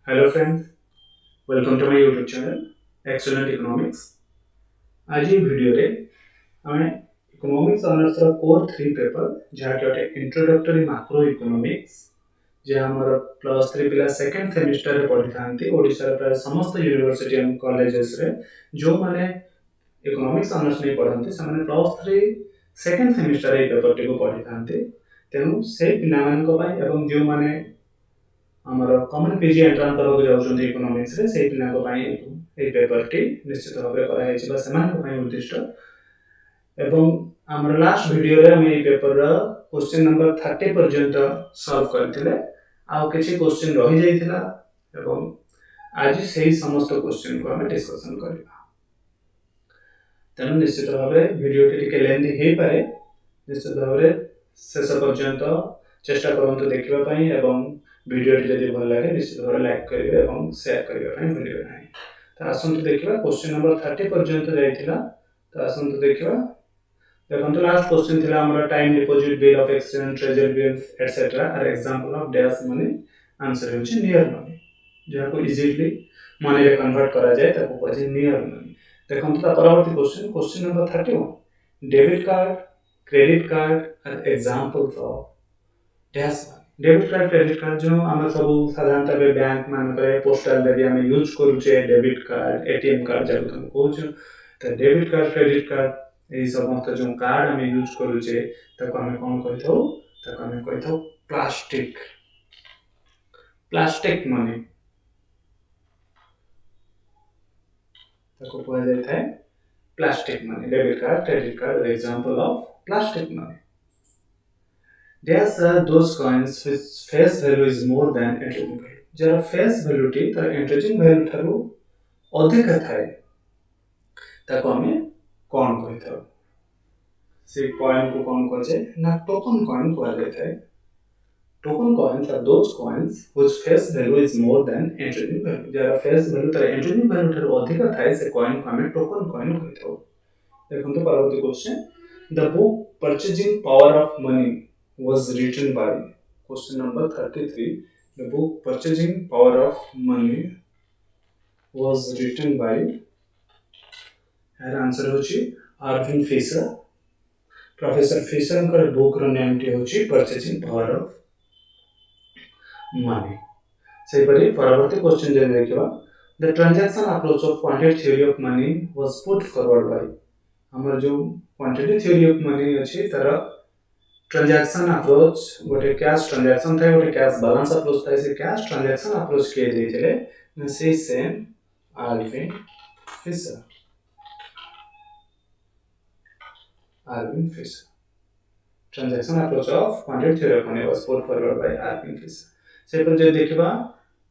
Hello friends, welcome to my YouTube channel Excellent Economics। आज ये video रे हमें इकोनॉमिक्स ऑनर्स रो कोर 3 पेपर जहाँ के इंट्रोडक्टरी मैक्रो इकोनॉमिक्स जे हमर प्लस 3 पिला सेकंड सेमिस्टर रे पढ़ी थांती ओडिसा रे प्राय समस्त यूनिवर्सिटी एंड कॉलेजेस रे जो माने इकोनॉमिक्स ऑनर्स नहीं पढ़ंती से माने प्लस 3 सेकंड सेमिस्टर रे पेपर टिको पढ़ी थांती तेनु से पिला मान को पाई एवं जो माने ଆମର କମନ ପିଜି ଏଣ୍ଟ୍ରାନ୍ସ ଦେବାକୁ ଯାଉଛନ୍ତି ଇକୋନୋମିକ୍ସରେ ସେଇ ପିଲାଙ୍କ ପାଇଁ ଏହି ପେପରଟି ନିଶ୍ଚିତ ଭାବରେ କରାଯାଇଛି ବା ସେମାନଙ୍କ ପାଇଁ ଉଦ୍ଦିଷ୍ଟ ଏବଂ ଆମର ଲାଷ୍ଟ ଭିଡ଼ିଓରେ ଆମେ ଏହି ପେପରର କ୍ୱେଶ୍ଚିନ୍ ନମ୍ବର 30 ପର୍ଯ୍ୟନ୍ତ ସଲ୍ଭ କରିଥିଲେ ଆଉ କିଛି କ୍ୱେଶ୍ଚିନ୍ ରହିଯାଇଥିଲା ଏବଂ ଆଜି ସେହି ସମସ୍ତ କ୍ୱେଶ୍ଚିନ୍କୁ ଆମେ ଡିସ୍କସନ୍ କରିବା ତେଣୁ ନିଶ୍ଚିତ ଭାବରେ ଭିଡ଼ିଓଟି ଟିକେ ଲେନ୍ଦି ହେଇପାରେ ନିଶ୍ଚିତ ଭାବରେ ଶେଷ ପର୍ଯ୍ୟନ୍ତ ଚେଷ୍ଟା କରନ୍ତୁ ଦେଖିବା ପାଇଁ ଏବଂ वीडियोटी जदि भल लगे निश्चित भाव लाइक करेंगे और शेयर करने भूलें ना। तो आसतु देखा क्वेश्चन नंबर 30 पर्यंत जाइला तो आसतु देखा देखो लास्ट क्वेश्चन थिला हमर time deposit bill of exchange treasury bill etcetera are example of dash money answer होची नियर मनी जहा को इजीली मनी रे कन्वर्ट करा जाए ताको कहै नियर मनी। देखो तो परवर्ती question question number 31 debit card credit card are examples of dash debit card credit card जो आम सब साधारणतः बैंक मानक पोस्टाल रे आम यूज करूचे डेबिट कार्ड एटीएम कार्ड जब तुम कहूँ तो डेबिट कार्ड क्रेडिट कार्ड यही समस्त जो कार्ड आम यूज करूचे ताको आम कौन कही प्लास्टिक प्लास्टिक मनी ताको कहा जाता है plastic money debit card credit card example of plastic money. These are those coins whose face value is more than entering value. जरा face value टी तर entering value ठारू अधिक थाए ताको हमें कौन कहते हैं से coin को कौन कहते हैं ना token coin को कहते हैं। Token coins are those coins whose face value is more than entering value. जरा face value तर entering value ठारू अधिक थाए से coin को हमें token coin कहते हैं। देखो तो परवर्ती question the book purchasing power of money was written by question number 33 the book purchasing power of money was written by answer होची आर्विन फिशर प्रोफेसर फिशर कर बुक रो नेम टी होची purchasing power of money। से परी परवर्ती question जे देखिबा the transaction approach of quantity theory of money was put forward by हमर जो quantity theory of money अछि तारा ट्रांजैक्शन अप्रोच गोटे कैश ट्रांजैक्शन था गोटे कैश बैलेंस अप्रोच था से कैश ट्रांजैक्शन अप्रोच के देथिले से same Irving Fisher transaction approach of quantity theory of money was put forward by Irving Fisher. से पर जे देखबा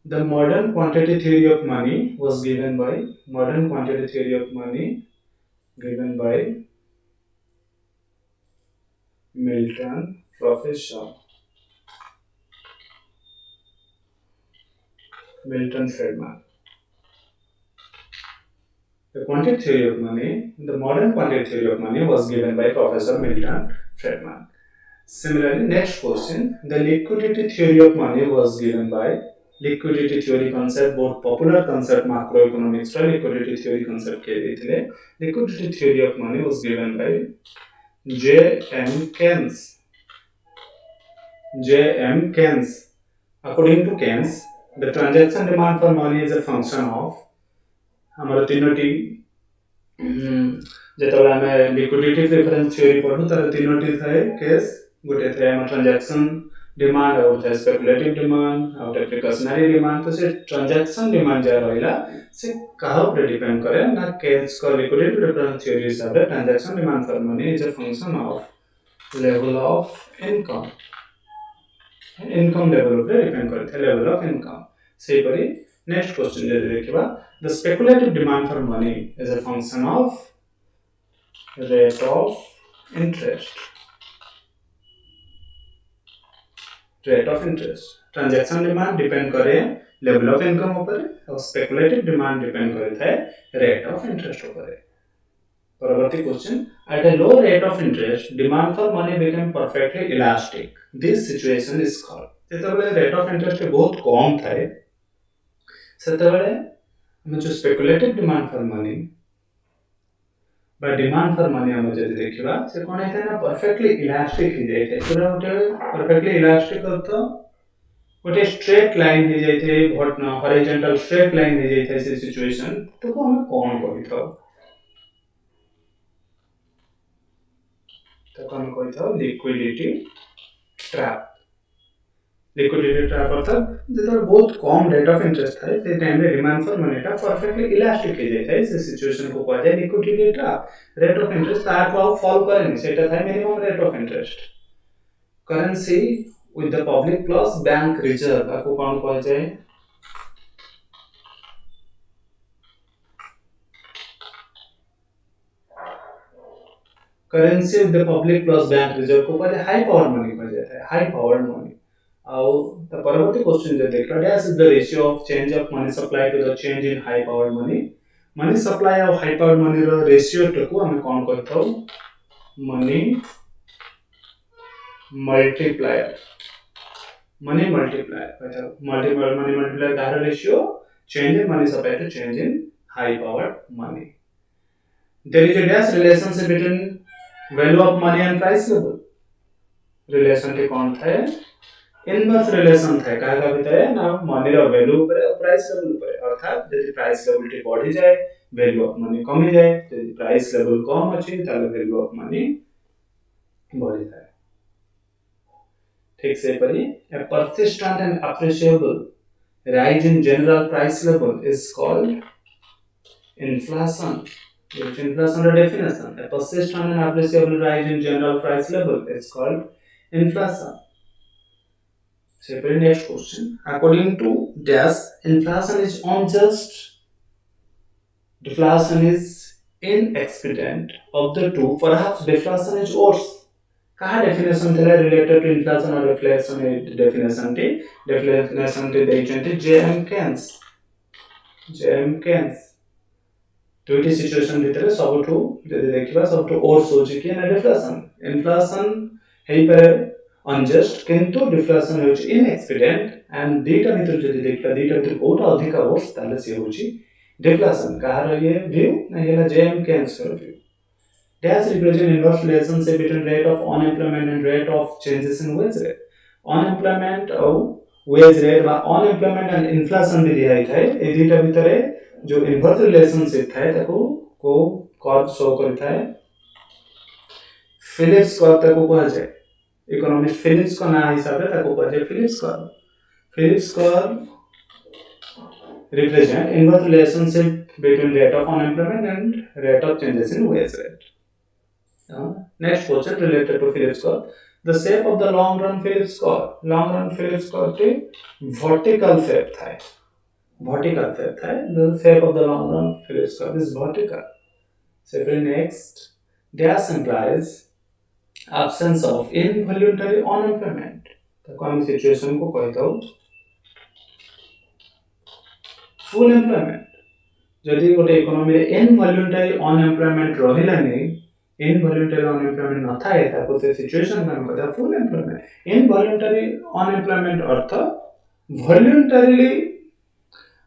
the modern quantity theory of money was given by modern quantity theory of money given by Milton Professor Milton Friedman। The quantity theory of money, the modern quantity theory of money was given by Professor Milton Friedman। Similarly, next question, the liquidity theory of money was given by liquidity theory concept both popular concept macroeconomics or liquidity theory concept के दिए liquidity theory of money was given by J.M. Keynes। J.M. Keynes. According to Keynes, the transaction demand for money is a function of हमारे तीनोटी जेतबे हमें liquidity preference theory पढ़ू तार तीनोटी थाए case गोटे थाए हम ट्रांजैक्शन डिमांड और थाए स्पेकुलेटिव डिमांड और प्रिकॉशनरी डिमांड। तो से ट्रांजैक्शन डिमांड जा रहिला से कहा ऊपर डिपेंड करे ना केस का लिक्विडिटी प्रेफरेंस थ्योरी हिसाब रे transaction demand for money is a function of level of income income level पे डिपेंड करते हैं लेवल ऑफ इनकम। से परी नेक्स्ट क्वेश्चन जे देखिबा the speculative demand for money is a function of rate of interest transaction demand depend करे level of income ऊपर और speculative demand depend करता है रेट ऑफ इंटरेस्ट ऊपर। परवर्ती question at a low rate of interest demand for money become perfectly elastic this situation is called जेतबे rate of interest बहुत कम थाए ସେତେବେଳେ ଆମେ ଯୋଉ ସ୍ପେକୁଲେଟିଭ ଡିମାଣ୍ଡ ଫର ମନି বা ডিମାଣ୍ଡ ଫର ମନି ଆମେ ଯଦି ଦେଖିବା ସେ କ'ଣ ହେଇଥାଏ ନା ପରଫେକ୍ଟଲି ଇଲାଷ୍ଟିକ ହେଇଯାଇଥାଏ ପୁରା ଗୋଟେ ପରଫେକ୍ଟଲି ଇଲାଷ୍ଟିକ ଅର୍ଥ ଗୋଟେ ଷ୍ଟ୍ରେଟ୍ ଲାଇନ୍ ହେଇଯାଇଥାଏ ହରିଜଣ୍ଟାଲ ଷ୍ଟ୍ରେଟ୍ ଲାଇନ୍ ହେଇଯାଇଥାଏ ସେ ସିଚୁଏସନ ତାକୁ ଆମେ କ'ଣ କହିଥାଉ लिक्विडिटी ट्रैप लिक्विडिटी ट्रैप अर्थात जेतबे बहुत कम रेट ऑफ इंटरेस्ट थाए से टाइम रे डिमांड फॉर मनी टा परफेक्टली इलास्टिक हो जाय थाए से सिचुएशन को कहै जाय liquidity trap rate of interest तार को फॉल करे नि सेटा थाए minimum rate of interest currency with the public plus bank reserve ताको कोन कहै जाय currency with the public plus bank reserve को कहै हाई पावर मनी कहै जाय हाई पावर्ड मनी और the परवर्ती क्वेश्चन जो देखा dash is the ratio of change of money supply to the change in high powered money supply और high powered money रो रेशियो को हम कोन कहथौ मनी मल्टीप्लायर कहथौ मनी मल्टीप्लायर का ratio change in money supply to change in high powered money there is a dash relationship between value of money and price level relation के कौन था इनवर्स रिलेशन था काहे भितर ना मनी रो value ऊपर और प्राइस लेवल ऊपर अर्थात यदि प्राइस लेवल टी बढ़ी जाए वैल्यू ऑफ मनी कमी जाए यदि प्राइस लेवल कम अछि ताले वैल्यू ऑफ मनी बढ़ी जाए ठीक से परी a persistent and appreciable rise in general price level is called inflation. Which inflation definition a persistent and appreciable rise in general price level is called inflation. So, next question. According to Dash, inflation is unjust, deflation is inexpedient. Of the two, perhaps deflation is worse. कहाँ definition थे related to inflation और deflation definition थे देखते J.M. Keynes. J.M. Keynes. दुईटी situation भितर सबठु यदि देखिबा सबठु verse होची कि ना इन्फ्लेशन हेई पर अनजस्ट किंतु डिफ्लेशन होची इनएक्सपीडिएंट एंड दीटा भितर यदि देखिबा दीटा भितर बहुत अधिक वर्स ताले से होची डिफ्लेशन कहार ये व्यू ना येला जेएम केन्स कर view dash represent inverse relationship between rate of unemployment and rate of changes in wage rate unemployment और वेज रेट बा अनएम्प्लॉयमेंट एंड इन्फ्लेशन भी दिखाई थाए ए दीटा भितर जो इनवर्स रिलेशनशिप थाए ताको को कर्व शो करता है फिलिप्स कर्व ताको कहा जाए इकोनॉमिस्ट फिलिप्स का नाम हिसाब से ताको कहा जाए Phillips curve represent inverse relationship between rate of unemployment and rate of changes in wage rate. Next question related to Phillips curve. The shape of the long run Phillips curve के vertical shape था. The shape of the long run Phillips curve is vertical. So next, dash implies absence of involuntary unemployment. तो कौन situation को कहता हूँ full employment. जदि गोटे economy रे इनवॉल्यूंटरी अनएम्प्लॉयमेंट रहिलानी इनवॉल्यूंटरी अनएम्प्लॉयमेंट न थाए ताको से सिचुएशन का कहता फुल एम्प्लॉयमेंट इनवॉल्यूंटरी अनएम्प्लॉयमेंट अर्थ वॉल्यूंटरीली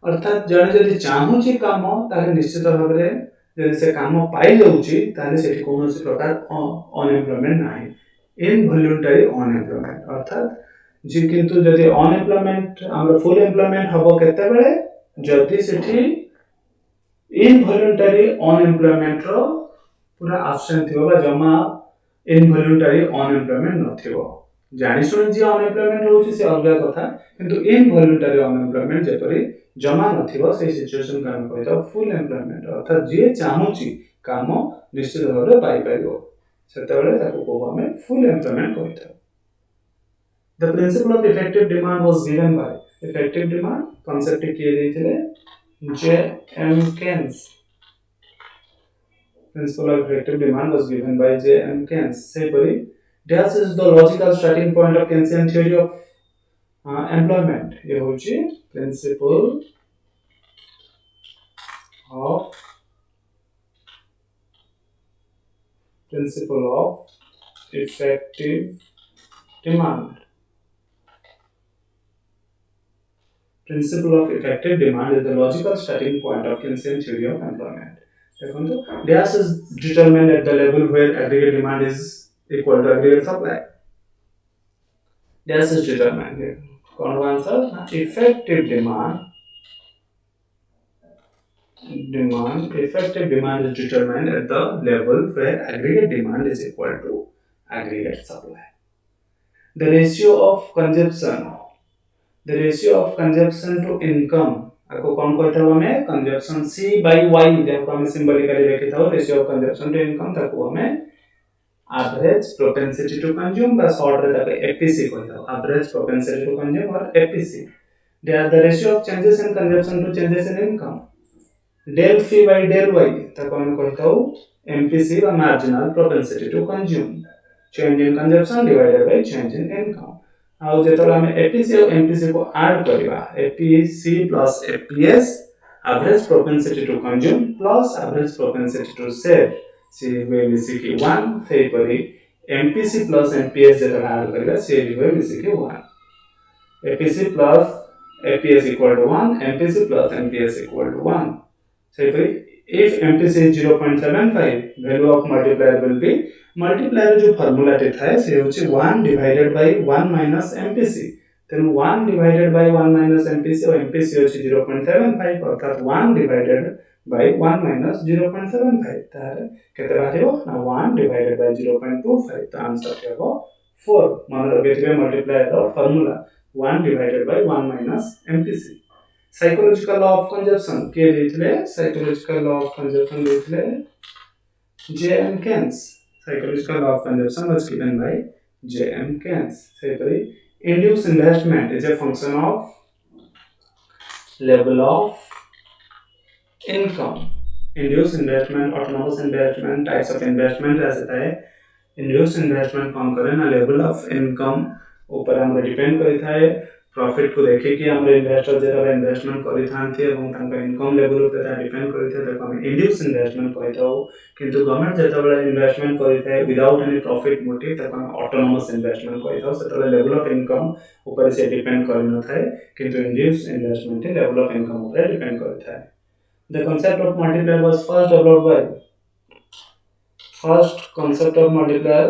अर्थात जने जदि चाहूची काम ताले निश्चित भाव रे जदि से काम पाई जाउची ताले सेठी कोनोसी प्रकार अनएम्प्लॉयमेंट नाही इनवॉल्यूंटरी अनएम्प्लॉयमेंट अर्थात जे किंतु जदि अनएम्प्लॉयमेंट हमर फुल एम्प्लॉयमेंट हबो केते बेले जदि सेठी इनवॉल्यूंटरी अनएम्प्लॉयमेंट रो पूरा एब्सेंट थिबो बा जमा इनवॉल्यूंटरी अनएम्प्लॉयमेंट नथिबो जानि सुनि जे अनएम्प्लॉयमेंट होउची से अलग कथा किंतु इनवॉल्यूंटरी अनएम्प्लॉयमेंट जेपरि जमा नथिबो से सिचुएशन का हम कहता फुल एम्प्लॉयमेंट अर्थात जे चाहूची काम निश्चित भाव रे पाई पाइबो सेतबेले ताको को हमें फुल एम्प्लॉयमेंट कहता The principle of effective demand was given by effective demand concept किए देथिले J.M. Keynes. Principle of effective demand was given by J.M. Keynes. Saypari, dash is the logical starting point of Keynesian theory of employment. ये होची principle of effective demand. Principle of effective demand is the logical starting point of Keynesian theory of employment. देखो dash is determined at the level where aggregate demand is equal to aggregate supply. Dash is determined. कौन सा answer? Effective effective demand is determined at the level where aggregate demand is equal to aggregate supply. The ratio of consumption to income आपको कौन कहता हूँ हमें consumption C by Y जब हमें symbolically लिखित हो ratio of consumption to income ताको हमें एवरेज प्रोपेंसिटी टू कंज्यूम बा शॉर्ट रे ताको एपीसी कहता हूँ एवरेज प्रोपेंसिटी टू कंज्यूम और APC they are the ratio of changes in consumption to changes in income del C by del Y ताको हमें कहता हूँ एमपीसी बा marginal propensity to consume change in consumption divided by change in income आउ जेतले हम APC और MPC को ऐड करिवा APC plus APS average propensity to consume plus average propensity to save से वे मिसी की 1 से परी एमपीसी प्लस एमपीएस जेतले ऐड करिवा से वे मिसी की 1 APC plus APS equal to 1 MPC plus MPS equal to 1 से परी if MPC is 0.75 value of multiplier will be multiplier जो फार्मूला टे थाए से होची 1 divided by 1 minus MPC तेनु 1 divided by 1 minus MPC और MPC होची 0.75 अर्थात 1 divided by 1 minus 0.75 तारे केते बाहिरो ना 1 divided by 0.25 तो आंसर क्या हो 4 मान रखिए multiplier of formula 1 divided by 1 minus MPC Psychological law of consumption के देथले psychological law of consumption देथले J.M. Keynes psychological law of consumption was given by J.M. Keynes say pari induced investment is a function of level of income induced investment autonomous investment types of investment ऐसे है induced investment कौन करे ना level of income ऊपर हम depend करता है profit को देखे कि हमरे इन्वेस्टर जेटा इन्वेस्टमेंट करि थांती एवं तांका इनकम लेवल ऊपर डिपेंड करते हैं तो हम इंड्यूस इन्वेस्टमेंट कहता हो किंतु गवर्नमेंट जेटा बड़ा इन्वेस्टमेंट करते हैं विदाउट एनी प्रॉफिट मोटिव तो हम ऑटोनोमस इन्वेस्टमेंट कहता हो सेटा लेवल ऑफ इनकम ऊपर से डिपेंड करना था किंतु induce investment level of income ऊपर डिपेंड करता है the concept of multiplier was first developed by first concept of multiplier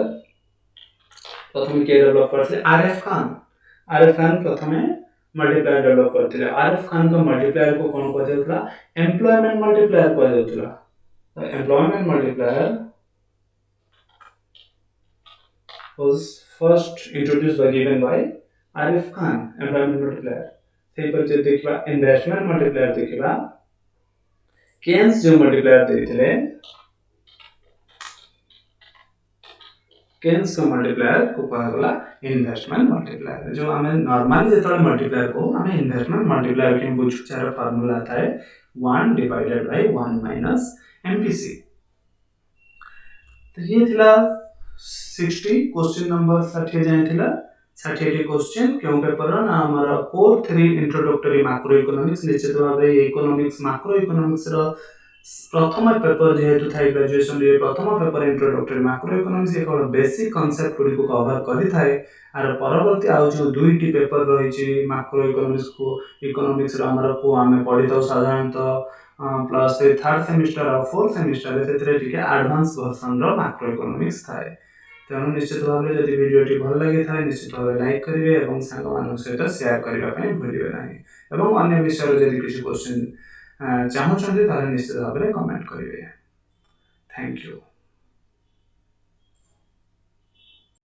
प्रथम के डेवलप करते आरएफ खान प्रथमे मल्टीप्लायर डेवलप करथिले आरएफ खान का मल्टीप्लायर को कोन कहै जाउतला एम्प्लॉयमेंट मल्टीप्लायर कहै जाउतला employment multiplier was first introduced by given by R F Kahn employment multiplier से पर जे देखबा इन्वेस्टमेंट मल्टीप्लायर देखबा केन्स जो मल्टीप्लायर देथिले केन्स का मल्टीप्लायर को कहला इन्वेस्टमेंट मल्टीप्लायर जो हमें नॉर्मली जेतले मल्टीप्लायर को हमें इन्वेस्टमेंट मल्टीप्लायर के बुझ चार फार्मूला था 1 डिवाइडेड बाय 1 माइनस एमपीसी तो ये थिला 60 क्वेश्चन नंबर 60 जाय थिला 60 क्वेश्चन क्यों पेपर ना हमारा कोर 3 इंट्रोडक्टरी मैक्रो इकोनॉमिक्स निश्चित भाबरे इकोनॉमिक्स मैक्रो इकोनॉमिक्स रो प्रथम पेपर जेहेतु थाई ग्रेजुएशन रे प्रथम पेपर इंट्रोडक्टरी मैक्रो इकोनॉमिक्स एक बेसिक कांसेप्ट को कवर करि थाए आर परवर्ती आ जो दुईटी पेपर रही छि मैक्रो इकोनॉमिक्स रो हमर को हमें पढि तो साधारणतः प्लस थर्ड सेमेस्टर और फोर्थ सेमेस्टर रे टिके एडवांस वर्जन रो मैक्रो इकोनॉमिक्स थाए तेणु निश्चित भाव जदि वीडियोटी भल लगे थाए निश्चित भाव लाइक करिवे एवं संग मानक सहित शेयर करिवा पय भूलिबे नाही एवं अन्य विषय जदि किछि क्वेश्चन चाहूछन्ते ताले निश्चित भाव कमेंट करिवे थैंक यू।